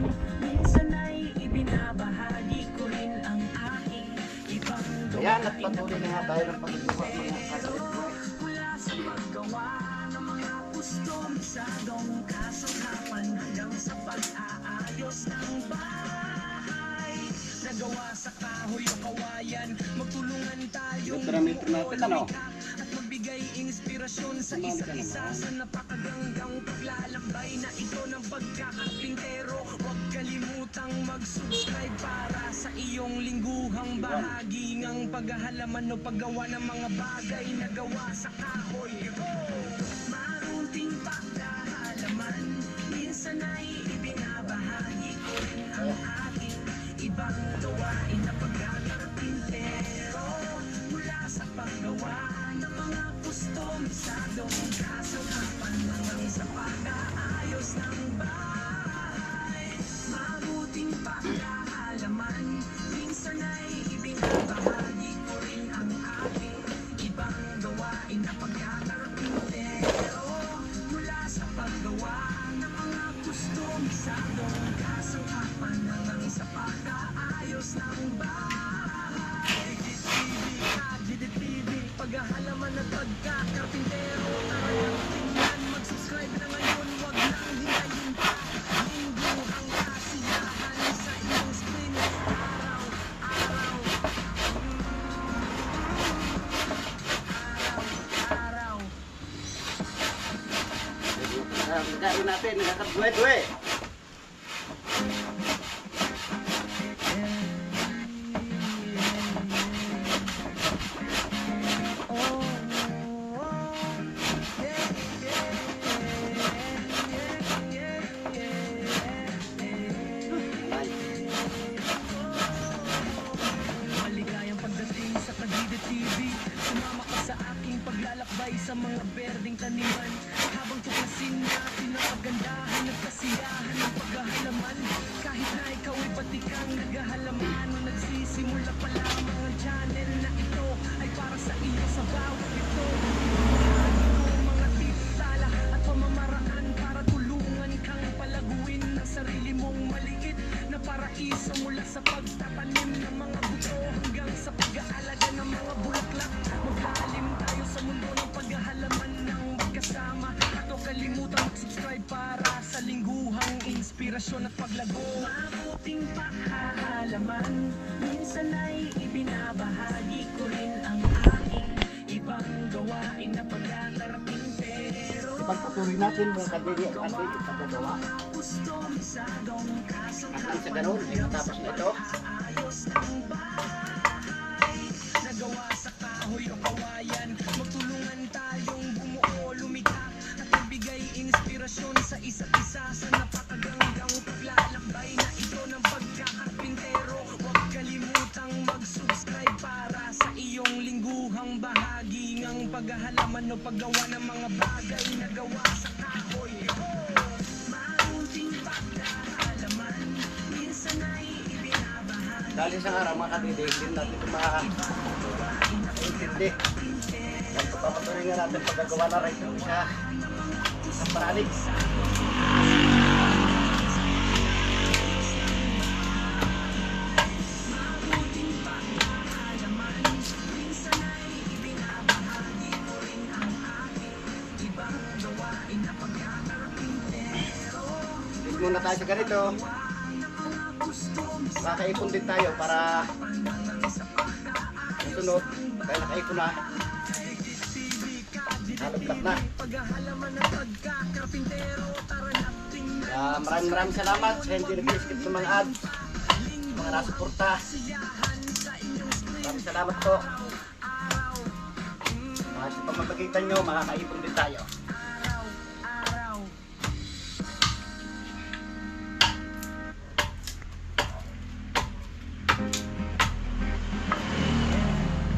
minsan ay ibinabahagi ko rin ang aking ibang Ayan, at patuloy na nga tayo ng paggawa mga kadede. mula sa paggawa ng mga kustomisadong kasangkapan hanggang sa pag-aayos ng bahay. Nagawa sa kahoy o kawayan, magtulungan tayong Ito na metro natin, ano? at magbigay inspirasyon sa isa't isa sa napakagandang paglalakbay na ito ng pagkakapintero. Huwag kalimutang mag-subscribe para sa iyong lingguhang bahagi ng paghahalaman o paggawa ng mga bagay na gawa sa kahoy. Marunting paghahalaman, minsan ay ibinabahagi ko rin ang aking ibang gawain na pagkakapintero. Mula sa paggawa ng mga kustomisadong kasangkapan hanggang sa pag-aayos ng bahay. Mabuting paghahalaman, minsan ay ibinabahagi ko rin ang aking ibang gawain na pagkakapintero. Mula sa paggawa ng mga kustomisadong kasangkapan hanggang sa pag-aayos ng bahay. Kadide TV, paghahalaman at pagkakapintero. Tara nang tingnan, mag-subscribe na ngayon, wag nang hintayin pa. Lingguhang kasiyahan sa iyong screen, araw-araw. Araw-araw. Gagawin natin, nakakadwe-dwe. Maligayang pagdating sa Kadide TV. Sumama ka sa aking paglalakbay sa mga berdeng taniman, habang tuklasin natin ang kagandahan at kasiyahan ng paghahalaman. Kahit na ikaw ay patikang naghahalaman o nagsisimula pa lamang ang channel na ito ay para sa iyo. Sa bawat ito ipamahagi ko mga titala at pamamaraan para tulungan kang palaguin ang sarili mong maliit na paraiso, mula sa pagtatanim ng mga buto hanggang sa pag-aalaga ng mga bulaklak. Maglalim tayo sa mundo ng paghahalaman ng magkasama. At huwag kalimutang mag-subscribe para sa lingguhang inspirasyon at paglago. Mabuting paghahalaman, minsan ay ibinabahagi ko rin ang aking ibang gawain na pagkakapintero. Pagpatuloy natin mga kadede ang ating paggagawa. Kustomisadong Hanggang sa ganun, ay matapos na ito. ayos ng bahay. Nagawa sa kahoy o kawayan, magtulungan tayong bumuo, lumikha at magbigay inspirasyon sa isa't isa sa napakagandang paglalakbay na ito ng pagkakapintero. Huwag kalimutang mag-subscribe para sa iyong lingguhang bahagi ng paghahalaman o paggawa ng mga bagay na gawa sa kahoy. Marunting paghahalaman, minsan ay ibinabahagi. Dahil isang araw mga kadede, hindi natin ito makaintindi. Dahil pagpapatuloy nga natin paggagawa na rin sa paralig. na tayo sa ganito, kakaipon din tayo para sunod, dahil nakaipon na, nalaglag na. Maraming salamat sa hindi nag-skip ng mga ads, mga nasuporta. Maraming salamat po. Sa pamamagitan nyo, makakaipon din tayo.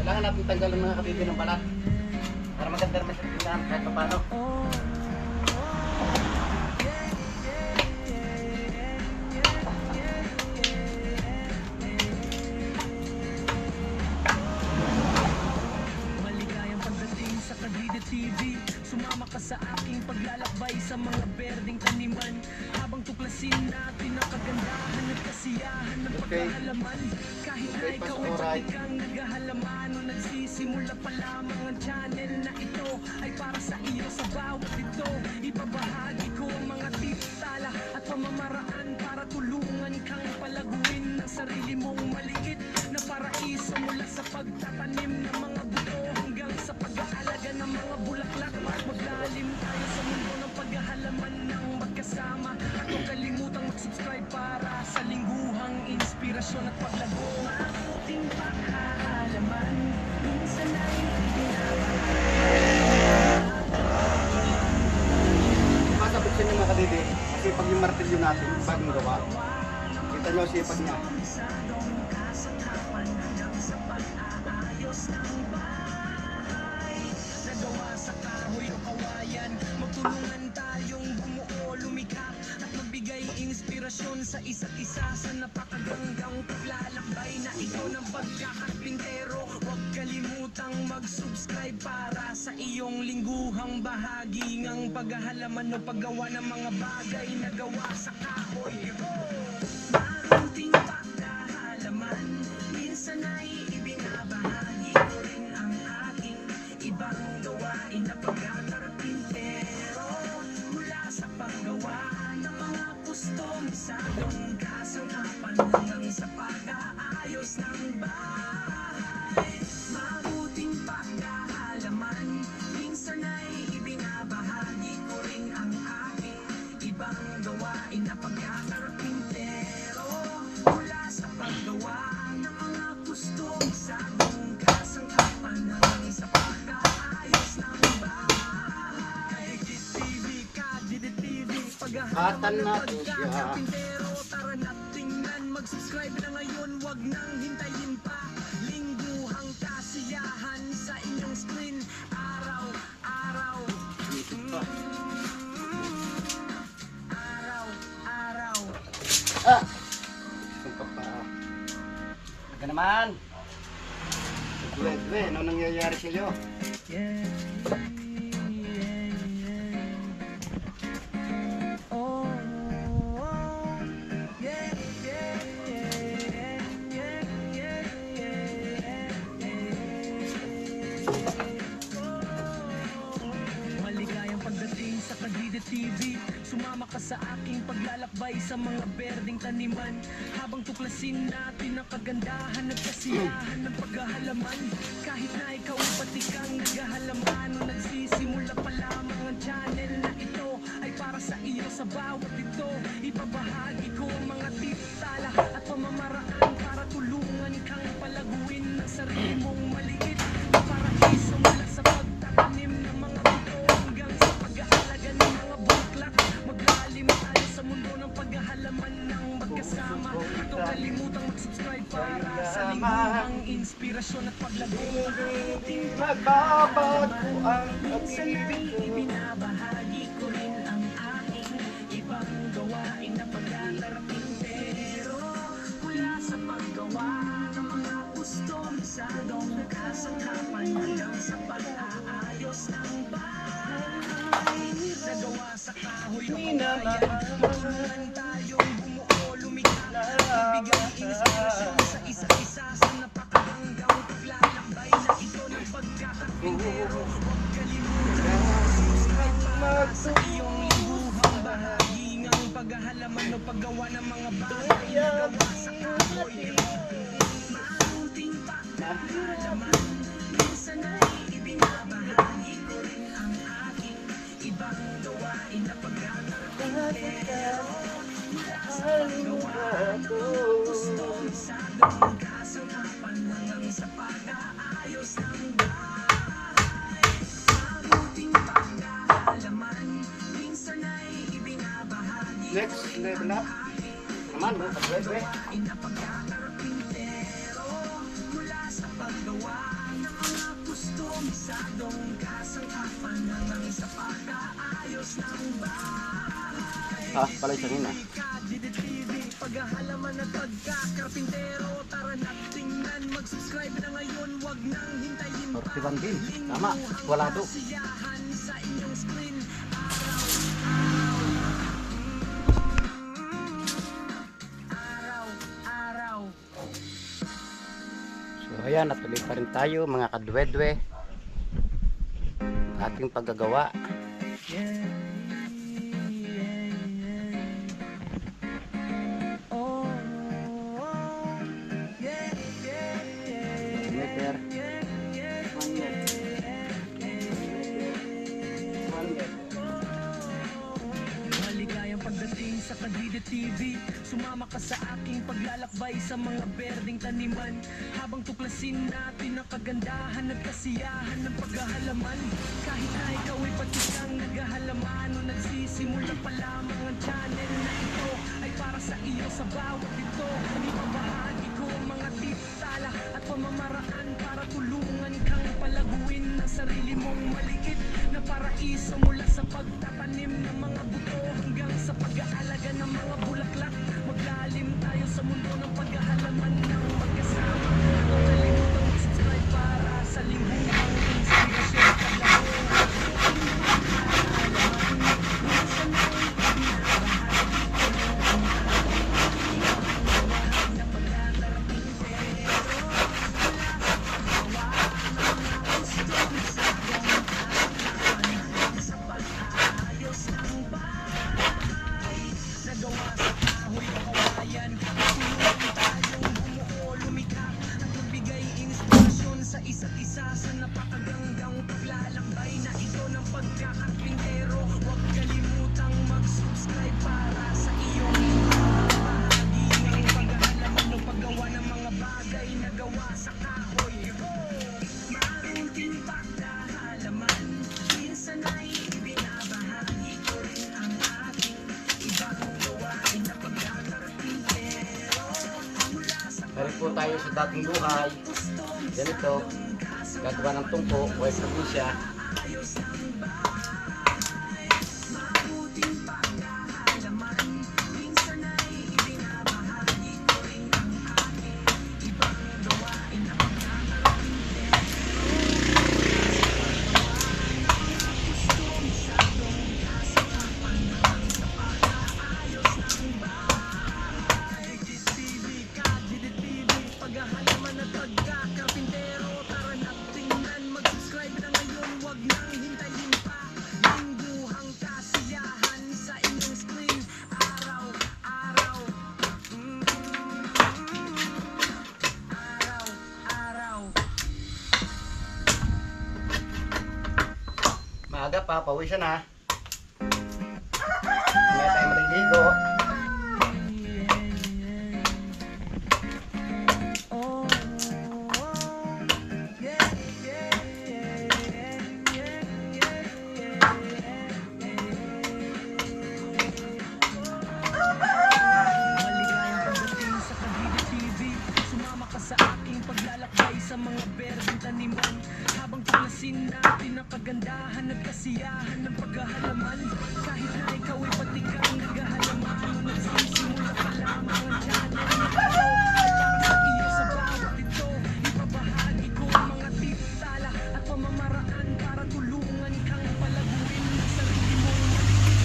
Kailangan natin tanggalin mga kabibig ng balat para maganda naman sa tingnan kahit pa paano. Maligayang pagdating sa Kadide TV. Sumama ka sa aking paglalakbay sa mga berdeng taniman, habang tuklasin natin ang kagandahan at kasiyahan ng pagkahalaman. Kahit na ikaw ay patikang naghahalaman o nagsisimula pa lamang ang channel na ito ay para sa iyo. Sa bawat ito, ibabahagi ko ang mga tala at pamamaraan para tulungan kang palaguin ng sarili mong maliit na paraiso, mula sa pagtatanim ng mga buto hanggang sa pag-aalaga ng mga bulaklak. Maglalim tayo sa mundo ng paghahalaman ng magkasama, at huwag kalimutang mag-subscribe para sa lingguhang inspirasyon at paglago. Mabuting paghahalaman, minsan ay Masabot siya mga kadidi, kasi pag yung martilyo natin, bagong gawa. Kita nyo sipag niya. Magtulungan tayong bumuo, lumikha at magbigay inspirasyon sa isa't isa sa napakagandang paglalakbay na ito ng pagkakapintero. Huwag kalimutang mag-subscribe para sa iyong lingguhang bahagi ng paghahalaman o paggawa ng mga bagay na gawa sa kahoy. Maraming paghahalaman, minsan ay ibinabahagi ko rin ang aking ibang gawain na pagkakarpintero, mula sa paggawa ng mga kustomisadong kasangkapan hanggang sa pag-aayos ng bahay. Mabuting paghahalaman, minsan ay ibinabahagi ko rin ang aking ibang gawain na pagkakarpintero, mula sa paggawa ng mga kustomisadong kasangkapan hanggang sa pag-aayos ng bahay. Kadide TV, Katan natin siya. tara na tingnan, mag-subscribe na ngayon, wag nang hintayin pa. Lingguhang kasiyahan sa inyong screen, araw-araw. Araw-araw. Ah! Itong kapa. Aga naman. Dwe, ano nangyayari sa iyo? Yeah. Oh, yeah, maligayang pagdating sa Kadide TV. Sumama ka sa aking paglalakbay sa mga berdeng taniman, habang tuklasin natin ang kagandahan at kasiyahan ng paghahalaman. Kahit na ikaw ay patikang naghahalaman o nagsisimula pa lamang ang channel na ito ay para sa iyo. Sa bawat ito, ibabahagi ko ang mga tala at pamamaraan para tulungan kang palaguin ng sarili mong maliit na paraiso, mula sa pagtatanim ng mga buto hanggang sa pag-aalaga ng mga bulaklak. Maglalim tayo sa mundo ng paghahalaman ng magkasama, at huwag kalimutang mag-subscribe para sa lingguhang inspirasyon at paglago. Magbabago ang Minsan ay pag-ibig ko. ibinabahagi ko rin ang aking ibang gawain na pagkakarpintero, mula sa paggawa ng mga kustomisadong kasangkapan hanggang sa pag-aayos ng bahay. Nagawa sa kahoy o kawayan, magtulungan tayong bumuo, lumikha at magbigay inspirasyon sa isa't isa sa napakagandang paglalakbay na ito ng pagkakapintero. Huwag kalimutan para sa iyong lingguhang bahagi ng paghahalaman o Next level up. Naman mo, pagwebe. Ah, pala isang yun ah. Paghahalaman at pagkakarpintero, tara na tingnan, mag-subscribe na ngayon, wag nang hintayin pa. 41 din. Tama, walado. Kasiyahan sa inyong screen. Araw. So ayan, natuloy pa rin tayo mga kadwedwe. Ating paggagawa. Meter. Maligayang pagdating sa Kadide TV. Sumama ka sa aking paglalakbay sa mga berdeng taniman, habang tuklasin natin ang kagandahan at kasiyahan ng paghahalaman. Kahit na ikaw ay patikang naghahalaman o nagsisimula pa lamang, ang channel na ito ay para sa iyo. Sa bawat ito ibabahagi ko ang mga titala at pamamaraan para tulungan kang palaguin ang sarili mong maliit na paraiso, mula sa pagtatanim ng mga buto hanggang sa pag-aalaga ng mga bulaklak. Maglalim tayo sa mundo ng paghahalaman ng magkasama. Huwag kalimutang mag-subscribe para sa lingguhang inspirasyon paglago. Isa't isa sa napakagandang paglalakbay na ito ng pagkakarpintero. Huwag kalimutang mag-subscribe para sa iyong bahagi ng paghahalaman o paggawa ng mga bagay na gawa sa kahoy. Marunting paghahalaman, minsan ay ibinabahagi ko rin ang aking ibang gawain na pagkakarpintero. Balik po tayo sa dating buhay. Ganito, gagawa ng tungko, white na po siya. Paghahalaman at pagkakarpintero, tara na tingnan, mag-subscribe na ngayon, wag nang hintayin pa. Lingguhang kasiyahan sa inyong screen, araw. Maaga pa, pawisan na. May tayo maliligo. Sa mga berdeng taniman, habang tuklasin natin ang kagandahan at kasiyahan ng paghahalaman. Kahit na ikaw ay patikang naghahalaman o nagsisimula pa lamang, ang channel na ito ay para sa iyo. Sa bawat ito ibabahagi ko ang mga titala at pamamaraan para tulungan kang palaguin ang sarili mong maliit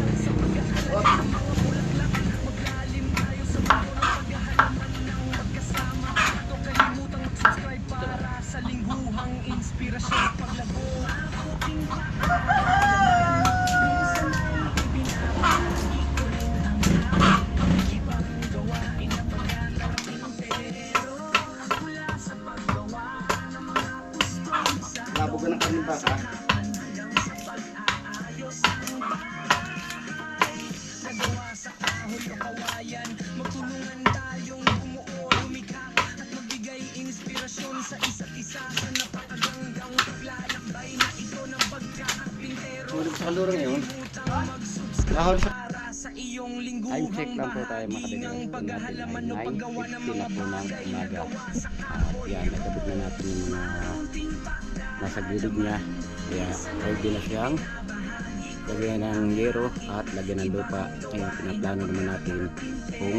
sa pag-aalaga ng mga bulaklak. Maglalim tayo sa mundo ng paghahalaman ng magkasama. Huwag kalimutang mag-subscribe para sa lingguhang inspirasyon paglago. Abuting paghahalaman, minsan ay ibinabahagi kalurang yun. Kahon sa Sa iyong lingguhang time check lang po tayo mga kadede. ng paghahalaman o 9:15 paggawa ng na mga po ng umaga. At yan, nagkabit na natin yung mga nasa gilid niya. Kaya ready na siyang lagyan ng yero at lagyan ng lupa. Kaya pinaplano naman natin kung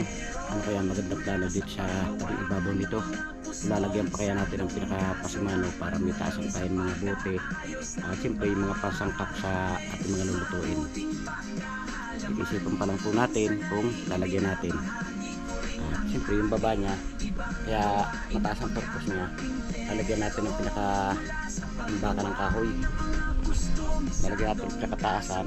ano kaya magandang plano dito sa tabing ibabaw nito. Lalagyan pa kaya natin ang pinakapasimano para may taas ang tayong mga bote. At siyempre yung mga pasangkap sa ating mga lulutuin. Isipan pa lang po natin kung lalagyan natin. Siyempre yung baba niya, kaya mataas ang purpose niya, lalagyan natin ng pinaka-imbaka ng kahoy. Lalagyan natin yung pinakataasan,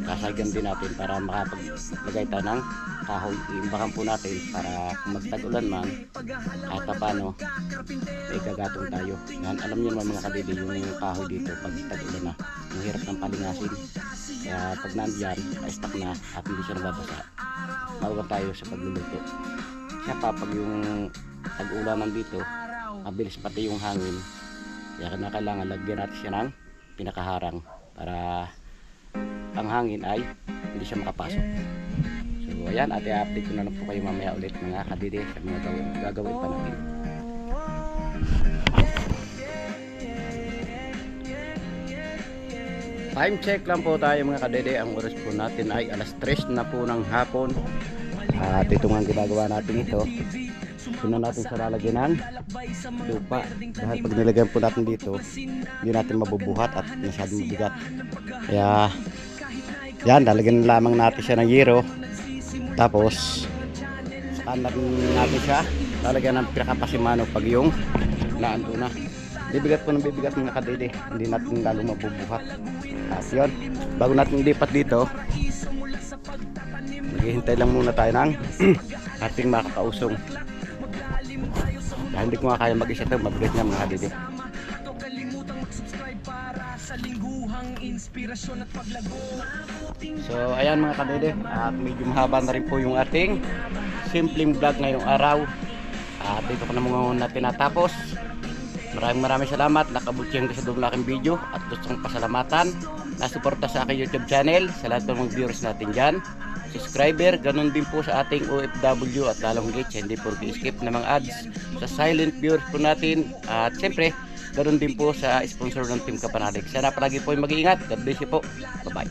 kasagyan din natin para makapaglagay tayo ng kahoy. Iimbakan po natin para kung magtag-ulan man, kahit pa paano, ay gagatong tayo. Yan, alam niyo naman mga kadidi, yung kahoy dito pag tag-ulan na, ang hirap ng palingasin. Kaya pag nandiyan, na-stuck na at hindi siya nababasa, mauwan tayo sa pagluluto. Kaya pa pag yung tag-ulan nandito, mabilis pati yung hangin. Kaya kailangan lagyan natin siya ng pinakaharang para ang hangin ay hindi siya makapasok. So ayan, at i-update ko na lang po kayo mamaya ulit mga kadidi sa mga gagawin pa natin. Time check lang po tayo mga kadede. Ang oras po natin ay alas 3 na po ng hapon. At ito nga ang ginagawa natin ito. Ito na natin sa lalagyan ng lupa. Dahil pag nilagyan po natin dito, hindi natin mabubuhat at masyadong mabigat. Kaya yan, lalagyan lamang natin siya ng yero. Tapos saan natin siya lalagyan ng pinakapasimano pag yung naando na. Bibigat po ng bibigat mga kadede, hindi natin lalo mabubuhat. At yun, bago natin lipat dito, maghihintay lang muna tayo ng ating makakausong. Dahil hindi ko nga kaya mag-isa ito, mabigat niya mga kadede. So ayan mga kadede, at medyo mahaba na rin po yung ating simpleng vlog ngayong araw. At dito ko na muna tinatapos. Maraming salamat, nakabutsing ka sa doon aking video at gustong pasalamatan na suporta sa aking YouTube channel, sa lahat ng mga viewers natin dyan, subscriber, ganun din po sa ating OFW at lalong higit hindi po i-skip na mga ads sa silent viewers po natin at siyempre ganun din po sa sponsor ng Team Kapanalig. Sana palagi po yung mag-iingat. God bless you po. Bye bye.